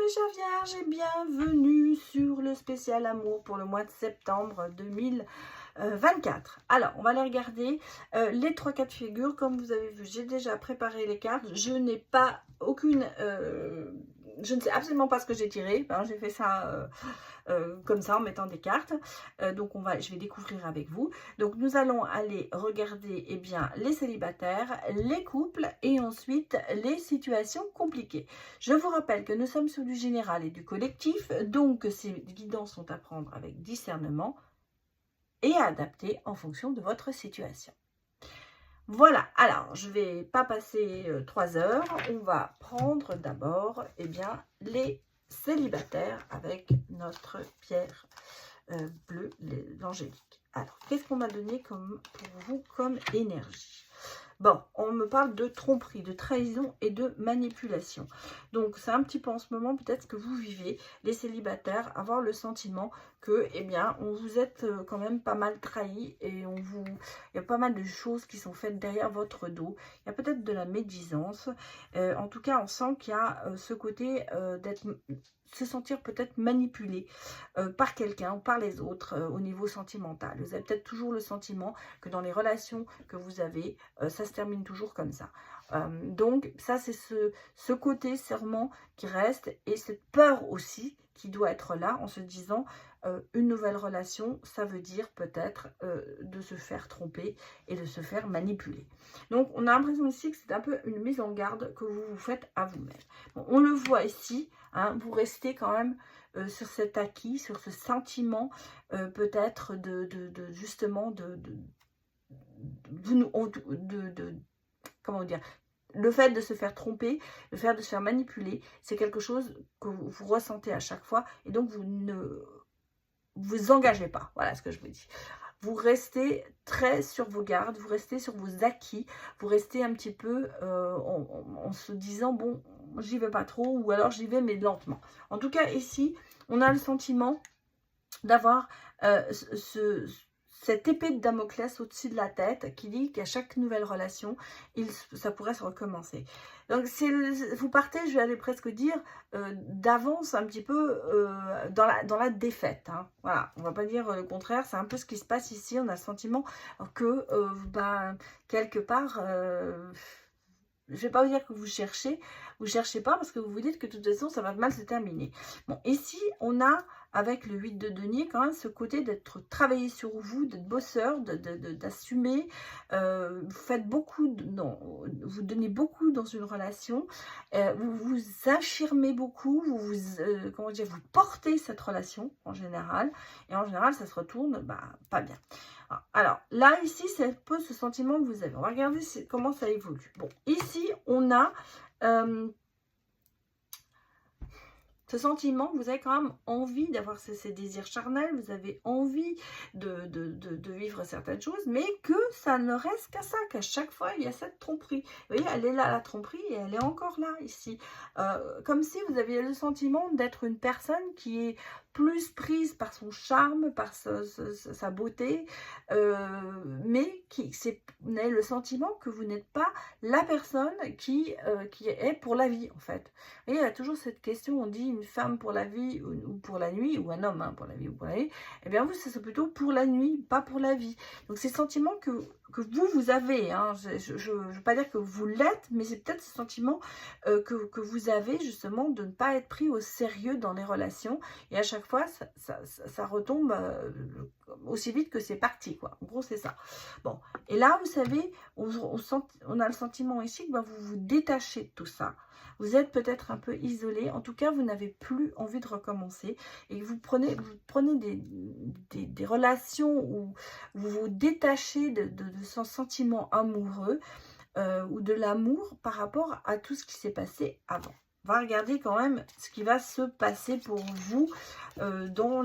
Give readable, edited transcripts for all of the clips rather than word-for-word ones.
mes chers vierges et bienvenue sur le spécial amour pour le mois de septembre 2024. Alors, on va aller regarder les trois cas de figure. Comme vous avez vu, j'ai déjà préparé les cartes. Je n'ai pas aucune... je ne sais absolument pas ce que j'ai tiré. Hein, j'ai fait ça comme ça en mettant des cartes. Donc, je vais découvrir avec vous. Donc, nous allons aller regarder les célibataires, les couples et ensuite les situations compliquées. Je vous rappelle que nous sommes sur du général et du collectif. Donc, ces guidances sont à prendre avec discernement et à adapter en fonction de votre situation. Voilà, alors je ne vais pas passer 3 heures, on va prendre d'abord les célibataires avec notre pierre bleue, l'angélique. Alors, qu'est-ce qu'on m'a donné pour vous comme énergie? Bon, on me parle de tromperie, de trahison et de manipulation. Donc, c'est un petit peu en ce moment peut-être ce que vous vivez, les célibataires, avoir le sentiment que, on vous êtes quand même pas mal trahi et il y a pas mal de choses qui sont faites derrière votre dos. Il y a peut-être de la médisance. En tout cas, on sent qu'il y a ce côté se sentir peut-être manipulé par quelqu'un ou par les autres au niveau sentimental. Vous avez peut-être toujours le sentiment que dans les relations que vous avez, ça se termine toujours comme ça. Donc ça c'est ce côté serment qui reste et cette peur aussi qui doit être là en se disant une nouvelle relation, ça veut dire peut-être de se faire tromper et de se faire manipuler. Donc on a l'impression ici que c'est un peu une mise en garde que vous vous faites à vous-même. Bon, on le voit ici, hein, vous restez quand même sur cet acquis, sur ce sentiment peut-être justement comment dire, le fait de se faire tromper, le fait de se faire manipuler, c'est quelque chose que vous ressentez à chaque fois et donc vous ne vous engagez pas. Voilà ce que je vous dis. Vous restez très sur vos gardes, vous restez sur vos acquis, vous restez un petit peu en se disant, bon, j'y vais pas trop, ou alors j'y vais mais lentement. En tout cas, ici, on a le sentiment d'avoir cette épée de Damoclès au-dessus de la tête qui dit qu'à chaque nouvelle relation, ça pourrait se recommencer. Donc, vous partez, je vais aller presque dire, d'avance un petit peu dans la défaite. Hein. Voilà, on ne va pas dire le contraire, c'est un peu ce qui se passe ici. On a le sentiment que, quelque part... je ne vais pas vous dire que vous cherchez pas parce que vous vous dites que de toute façon ça va mal se terminer. Bon, ici on a avec le 8 de denier quand même ce côté d'être travaillé sur vous, d'être bosseur, d'assumer. Vous faites beaucoup, vous donnez beaucoup dans une relation, vous vous affirmez beaucoup, comment dire, vous portez cette relation en général et en général ça se retourne pas bien. Alors, là, ici, c'est un peu ce sentiment que vous avez. On va regarder comment ça évolue. Bon, ici, on a ce sentiment que vous avez quand même envie d'avoir ces désirs charnels, vous avez envie de vivre certaines choses, mais que ça ne reste qu'à ça, qu'à chaque fois, il y a cette tromperie. Vous voyez, elle est là, la tromperie, et elle est encore là, ici. Comme si vous aviez le sentiment d'être une personne qui est plus prise par son charme, par sa beauté, mais qui est le sentiment que vous n'êtes pas la personne qui est pour la vie, en fait. Et il y a toujours cette question, on dit une femme pour la vie ou pour la nuit, ou un homme pour la vie ou pour la nuit, eh bien vous, c'est plutôt pour la nuit, pas pour la vie. Donc c'est le sentiment que vous avez, hein. Je ne veux pas dire que vous l'êtes, mais c'est peut-être ce sentiment que vous avez justement de ne pas être pris au sérieux dans les relations, et à chaque fois, ça retombe aussi vite que c'est parti, quoi. En gros, c'est ça. Bon, et là, vous savez, on a le sentiment ici que vous vous détachez de tout ça. Vous êtes peut-être un peu isolé, en tout cas, vous n'avez plus envie de recommencer et vous prenez des relations où vous vous détachez de ce sentiment amoureux ou de l'amour par rapport à tout ce qui s'est passé avant. On va regarder quand même ce qui va se passer pour vous dans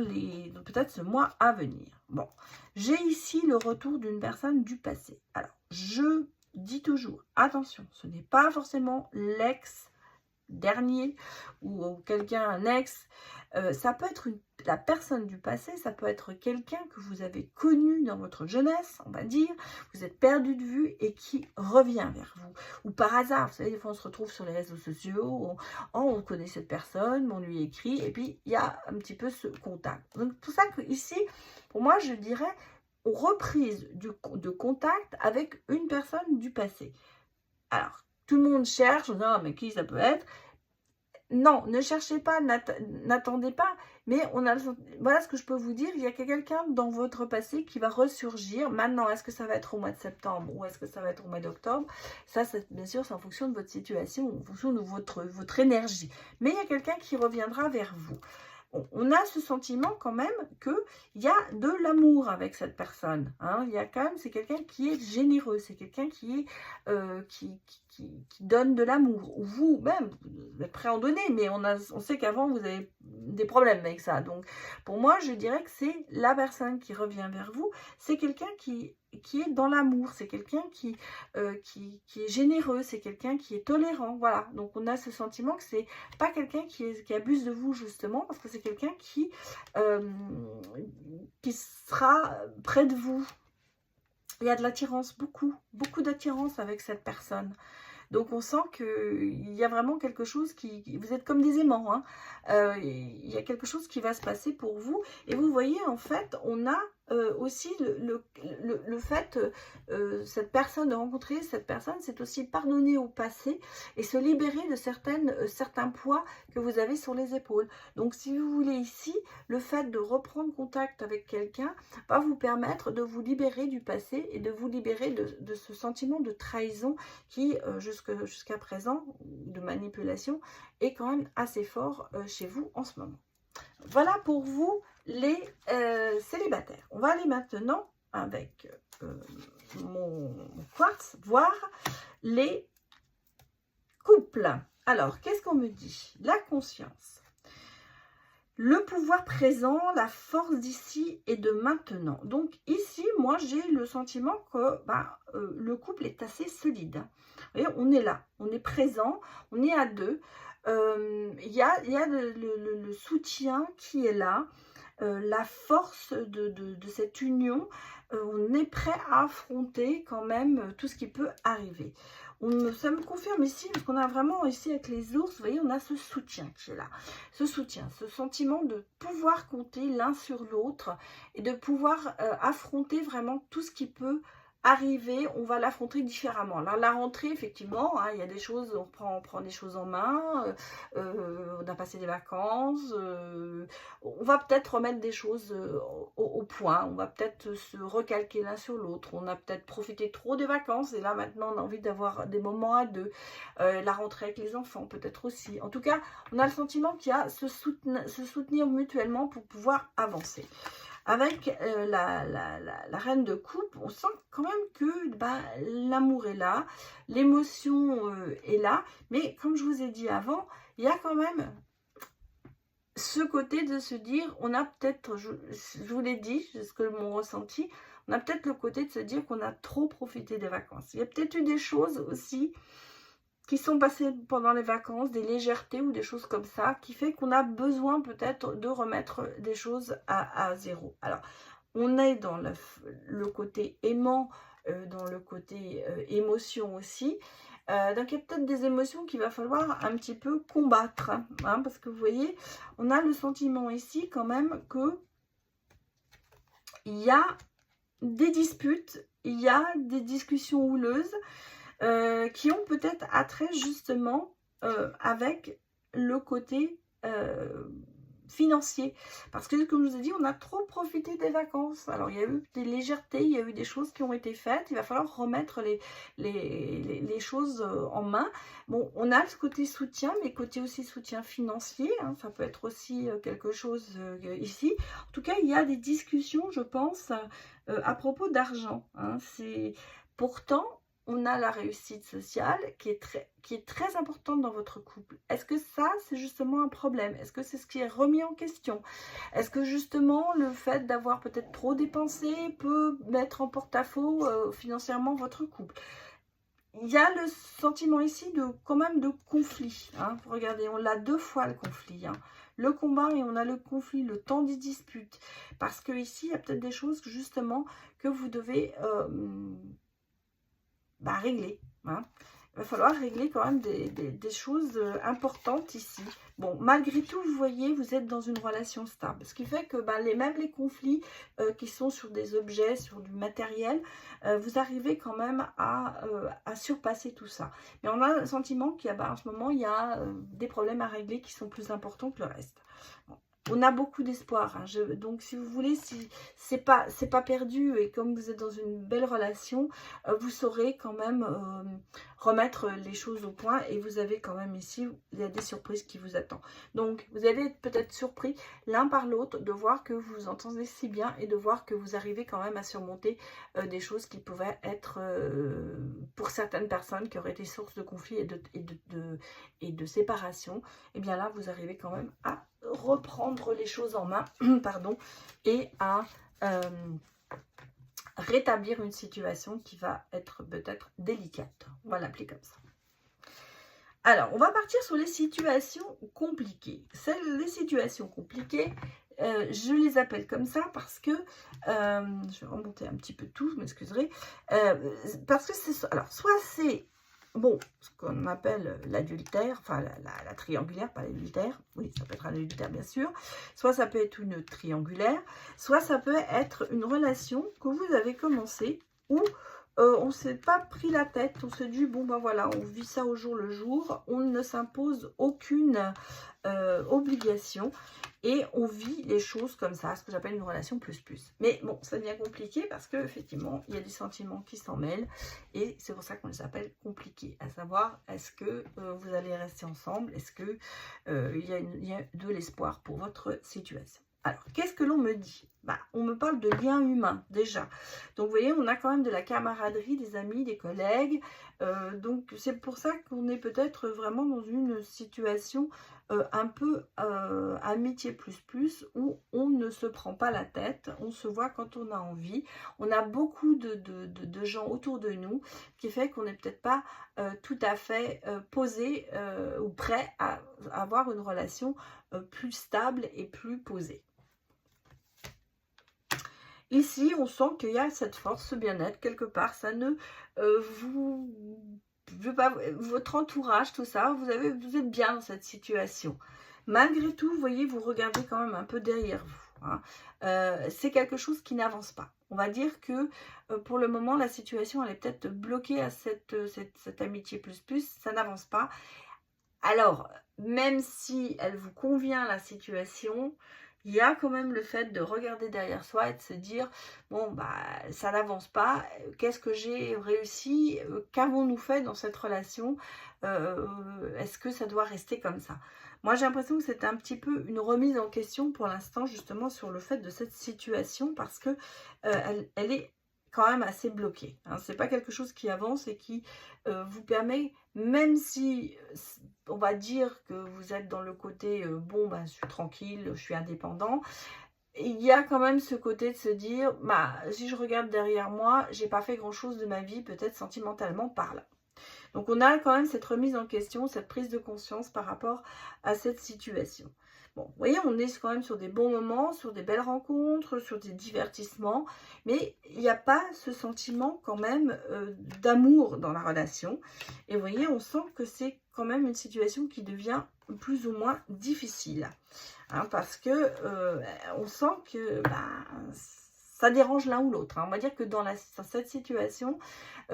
peut-être ce mois à venir. Bon, j'ai ici le retour d'une personne du passé. Alors, je dis toujours, attention, ce n'est pas forcément l'ex dernier ou quelqu'un, un ex. Ça peut être la personne du passé, ça peut être quelqu'un que vous avez connu dans votre jeunesse, on va dire, vous êtes perdu de vue et qui revient vers vous. Ou par hasard, vous savez, des fois on se retrouve sur les réseaux sociaux, on connaît cette personne, on lui écrit, et puis il y a un petit peu ce contact. Donc pour ça que ici, pour moi, je dirais reprise de contact avec une personne du passé. Alors, tout le monde cherche, non, mais qui ça peut être? Non, ne cherchez pas, n'attendez pas, mais voilà ce que je peux vous dire, il y a quelqu'un dans votre passé qui va ressurgir. Maintenant, est-ce que ça va être au mois de septembre ou est-ce que ça va être au mois d'octobre? Ça, bien sûr, c'est en fonction de votre situation, en fonction de votre énergie. Mais il y a quelqu'un qui reviendra vers vous. On a ce sentiment quand même qu'il y a de l'amour avec cette personne. Hein. Il y a quand même, c'est quelqu'un qui est généreux, c'est quelqu'un qui donne de l'amour. Ou vous-même, vous êtes prêt à en donner, mais on sait qu'avant, vous avez des problèmes avec ça. Donc, pour moi, je dirais que c'est la personne qui revient vers vous. C'est quelqu'un qui est dans l'amour, c'est quelqu'un qui est généreux, c'est quelqu'un qui est tolérant, voilà. Donc on a ce sentiment que c'est pas quelqu'un qui abuse de vous justement, parce que c'est quelqu'un qui sera près de vous. Il y a de l'attirance, beaucoup d'attirance avec cette personne. Donc on sent qu'il y a vraiment quelque chose vous êtes comme des aimants, hein. Il y a quelque chose qui va se passer pour vous. Et vous voyez, en fait, on a aussi le fait, cette personne, de rencontrer cette personne, c'est aussi pardonner au passé et se libérer de certains poids que vous avez sur les épaules. Donc si vous voulez ici, le fait de reprendre contact avec quelqu'un va vous permettre de vous libérer du passé et de vous libérer de ce sentiment de trahison qui, jusqu'à présent, de manipulation, est quand même assez fort chez vous en ce moment. Voilà pour vous les célibataires. On va aller maintenant avec mon quartz voir les couples. Alors, qu'est-ce qu'on me dit? La conscience, le pouvoir présent, la force d'ici et de maintenant. Donc ici, moi, j'ai le sentiment que le couple est assez solide. Vous voyez, on est là, on est présent, on est à deux. Il y a le soutien qui est là, la force de cette union. On est prêt à affronter quand même tout ce qui peut arriver. Ça me confirme ici, parce qu'on a vraiment ici avec les ours, vous voyez, on a ce soutien qui est là. Ce soutien, ce sentiment de pouvoir compter l'un sur l'autre et de pouvoir affronter vraiment tout ce qui peut arriver, on va l'affronter différemment. Là, la rentrée, effectivement, hein, il y a des choses, on prend des choses en main, on a passé des vacances, on va peut-être remettre des choses au point, on va peut-être se recalquer l'un sur l'autre, on a peut-être profité trop des vacances, et là, maintenant, on a envie d'avoir des moments à deux, la rentrée avec les enfants, peut-être aussi. En tout cas, on a le sentiment qu'il y a se soutenir mutuellement pour pouvoir avancer. Avec la reine de coupe, on sent quand même que l'amour est là, l'émotion est là, mais comme je vous ai dit avant, il y a quand même ce côté de se dire, on a peut-être, je vous l'ai dit, c'est ce que mon ressenti, on a peut-être le côté de se dire qu'on a trop profité des vacances. Il y a peut-être eu des choses aussi qui sont passées pendant les vacances, des légèretés ou des choses comme ça, qui fait qu'on a besoin peut-être de remettre des choses à zéro. Alors, on est dans le côté aimant, dans le côté émotion aussi. Donc, il y a peut-être des émotions qu'il va falloir un petit peu combattre. Hein, parce que vous voyez, on a le sentiment ici quand même que il y a des disputes, il y a des discussions houleuses, qui ont peut-être attrait justement avec le côté financier. Parce que, comme je vous ai dit, on a trop profité des vacances. Alors, il y a eu des légèretés, il y a eu des choses qui ont été faites. Il va falloir remettre les choses en main. Bon, on a ce côté soutien, mais côté aussi soutien financier. Hein, ça peut être aussi quelque chose ici. En tout cas, il y a des discussions, je pense, à propos d'argent. Hein. Pourtant, on a la réussite sociale qui est très importante dans votre couple. Est-ce que ça, c'est justement un problème? Est-ce que c'est ce qui est remis en question? Est-ce que justement, le fait d'avoir peut-être trop dépensé peut mettre en porte-à-faux financièrement votre couple? il y a le sentiment ici de quand même de conflit. Hein. Regardez, on l'a 2 fois le conflit. Hein. Le combat et on a le conflit, le temps des disputes. Parce que ici, il y a peut-être des choses justement que vous devez régler. Hein. Il va falloir régler quand même des choses importantes ici. Bon, malgré tout, vous voyez, vous êtes dans une relation stable. Ce qui fait que même les conflits qui sont sur des objets, sur du matériel, vous arrivez quand même à surpasser tout ça. Mais on a le sentiment qu'il y a, en ce moment, il y a des problèmes à régler qui sont plus importants que le reste. Bon. On a beaucoup d'espoir, hein. Donc si vous voulez, si c'est pas perdu et comme vous êtes dans une belle relation, vous saurez quand même remettre les choses au point et vous avez quand même ici, il y a des surprises qui vous attendent. Donc vous allez être peut-être surpris l'un par l'autre de voir que vous vous entendez si bien et de voir que vous arrivez quand même à surmonter des choses qui pouvaient être pour certaines personnes qui auraient été source de conflits et de séparation. Et bien là vous arrivez quand même à reprendre les choses en main pardon, et à rétablir une situation qui va être peut-être délicate. On va l'appeler comme ça. Alors, on va partir sur les situations compliquées. Les situations compliquées, je les appelle comme ça parce que, je vais remonter un petit peu tout, vous m'excuserez, parce que c'est, alors, soit c'est, bon, ce qu'on appelle l'adultère, enfin la triangulaire, pas l'adultère, oui, ça peut être un adultère bien sûr, soit ça peut être une triangulaire, soit ça peut être une relation que vous avez commencé où on ne s'est pas pris la tête, on s'est dit, bon ben voilà, on vit ça au jour le jour, on ne s'impose aucune obligation et on vit les choses comme ça, ce que j'appelle une relation plus-plus. Mais bon, ça devient compliqué parce qu'effectivement, il y a des sentiments qui s'en mêlent et c'est pour ça qu'on les appelle compliqués, à savoir, est-ce que vous allez rester ensemble, est-ce que il y a de l'espoir pour votre situation. Alors, qu'est-ce que l'on me dit? On me parle de lien humain, déjà. Donc, vous voyez, on a quand même de la camaraderie, des amis, des collègues. Donc, c'est pour ça qu'on est peut-être vraiment dans une situation un peu amitié plus, où on ne se prend pas la tête, on se voit quand on a envie. On a beaucoup de gens autour de nous, qui fait qu'on n'est peut-être pas tout à fait posé ou prêt à avoir une relation plus stable et plus posée. Ici, on sent qu'il y a cette force, ce bien-être, quelque part. Ça ne votre entourage, tout ça, vous êtes bien dans cette situation. Malgré tout, vous voyez, vous regardez quand même un peu derrière vous. Hein. C'est quelque chose qui n'avance pas. On va dire que pour le moment, la situation, elle est peut-être bloquée à cette amitié plus, ça n'avance pas. Alors, même si elle vous convient, la situation, il y a quand même le fait de regarder derrière soi et de se dire, bon, ça n'avance pas, qu'est-ce que j'ai réussi, qu'avons-nous fait dans cette relation, est-ce que ça doit rester comme ça? Moi, j'ai l'impression que c'est un petit peu une remise en question pour l'instant, justement, sur le fait de cette situation, parce que elle est quand même assez bloquée. Hein. C'est pas quelque chose qui avance et qui vous permet, même si on va dire que vous êtes dans le côté je suis tranquille, je suis indépendant, il y a quand même ce côté de se dire, si je regarde derrière moi, j'ai pas fait grand chose de ma vie, peut-être sentimentalement parlant. Donc on a quand même cette remise en question, cette prise de conscience par rapport à cette situation. Bon, vous voyez, on est quand même sur des bons moments, sur des belles rencontres, sur des divertissements, mais il n'y a pas ce sentiment quand même d'amour dans la relation. Et vous voyez, on sent que c'est quand même une situation qui devient plus ou moins difficile. Hein, parce que on sent que ça dérange l'un ou l'autre. Hein. On va dire que dans cette situation,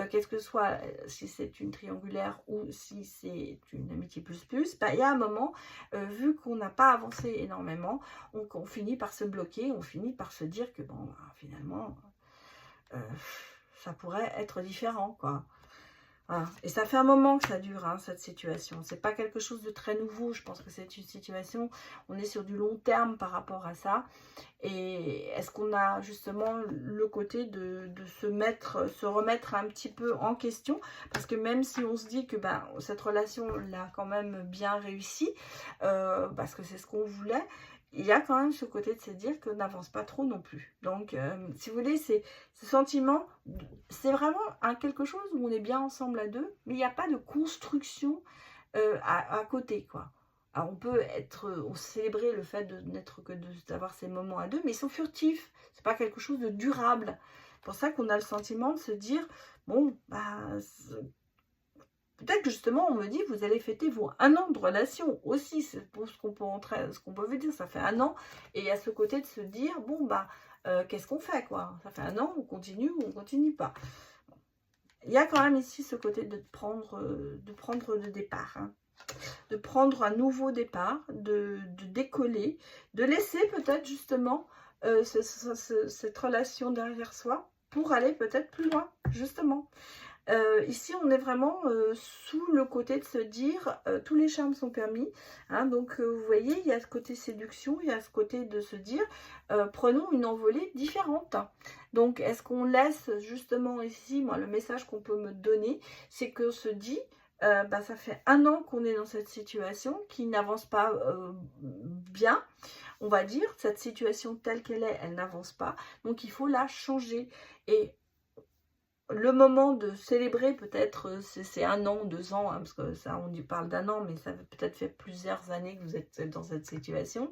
qu'est-ce que soit, si c'est une triangulaire ou si c'est une amitié plus, il y a un moment, vu qu'on n'a pas avancé énormément, on finit par se bloquer, on finit par se dire que finalement, ça pourrait être différent, quoi. Voilà. Et ça fait un moment que ça dure, hein, cette situation. C'est pas quelque chose de très nouveau. Je pense que c'est une situation, on est sur du long terme par rapport à ça. Et est-ce qu'on a justement le côté de se remettre un petit peu en question? Parce que même si on se dit que cette relation l'a quand même bien réussi, parce que c'est ce qu'on voulait, il y a quand même ce côté de se dire qu'on n'avance pas trop non plus. Donc, si vous voulez, c'est ce sentiment, c'est vraiment quelque chose où on est bien ensemble à deux, mais il n'y a pas de construction à côté, quoi. Alors, on peut célébrer le fait d'avoir ces moments à deux, mais ils sont furtifs. C'est pas quelque chose de durable. C'est pour ça qu'on a le sentiment de se dire, bon, bah, peut-être que justement, on me dit, vous allez fêter vos 1 an de relation aussi. C'est pour ce qu'on peut vous dire, ça fait 1 an. Et il y a ce côté de se dire, bon, bah, qu'est-ce qu'on fait, quoi? Ça fait 1 an, on continue ou on continue pas. Il y a quand même ici ce côté de prendre le départ, hein. De prendre un nouveau départ, de décoller, de laisser peut-être justement cette relation derrière soi pour aller peut-être plus loin, justement. Ici, on est vraiment sous le côté de se dire tous les charmes sont permis. Hein, donc, vous voyez, il y a ce côté séduction, il y a ce côté de se dire prenons une envolée différente. Donc, est-ce qu'on laisse justement ici, moi, le message qu'on peut me donner, c'est qu'on se dit bah, ça fait 1 an qu'on est dans cette situation qui n'avance pas bien, on va dire. Cette situation telle qu'elle est, elle n'avance pas. Donc, il faut la changer. Et le moment de célébrer, peut-être, c'est 1 an, 2 ans, hein, parce que ça, on parle d'1 an, mais ça peut-être fait plusieurs années que vous êtes dans cette situation.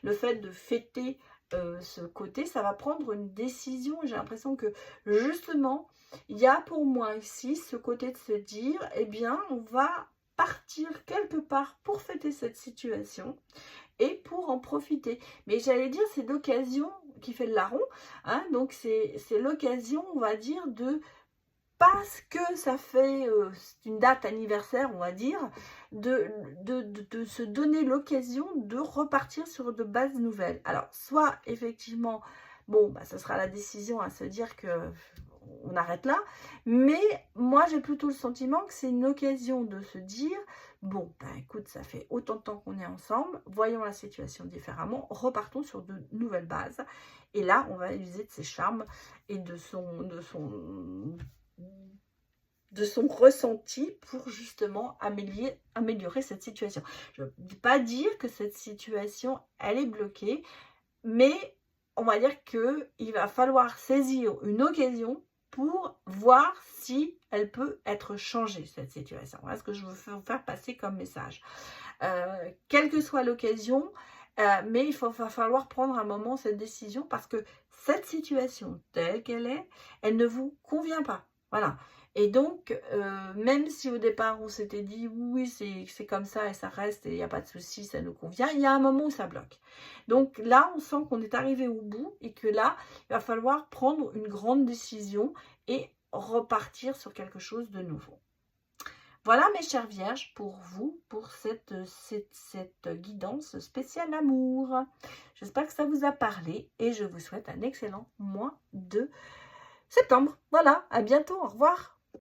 Le fait de fêter ce côté, ça va prendre une décision. J'ai l'impression que, justement, il y a pour moi ici ce côté de se dire, eh bien, on va partir quelque part pour fêter cette situation et pour en profiter. Mais j'allais dire, c'est l'occasion qui fait le larron, hein, donc c'est l'occasion, on va dire, parce que ça fait une date anniversaire, on va dire, de se donner l'occasion de repartir sur de bases nouvelles. Alors, soit effectivement, bon, bah, ça sera la décision à se dire que on arrête là, mais moi j'ai plutôt le sentiment que c'est une occasion de se dire, bon, bah, écoute, ça fait autant de temps qu'on est ensemble, voyons la situation différemment, repartons sur de nouvelles bases, et là on va user de ses charmes et de son ressenti pour justement améliorer cette situation. Je ne veux pas dire que cette situation, elle est bloquée, mais on va dire qu'il va falloir saisir une occasion pour voir si elle peut être changée, cette situation. Voilà ce que je veux vous faire passer comme message. Quelle que soit l'occasion, mais va falloir prendre un moment cette décision parce que cette situation telle qu'elle est, elle ne vous convient pas. Voilà. Et donc, même si au départ on s'était dit oui, c'est comme ça et ça reste et il n'y a pas de souci, ça nous convient, il y a un moment où ça bloque. Donc là, on sent qu'on est arrivé au bout et que là, il va falloir prendre une grande décision et repartir sur quelque chose de nouveau. Voilà mes chères vierges pour vous, pour cette guidance spéciale amour. J'espère que ça vous a parlé et je vous souhaite un excellent mois de septembre. Voilà, à bientôt, au revoir.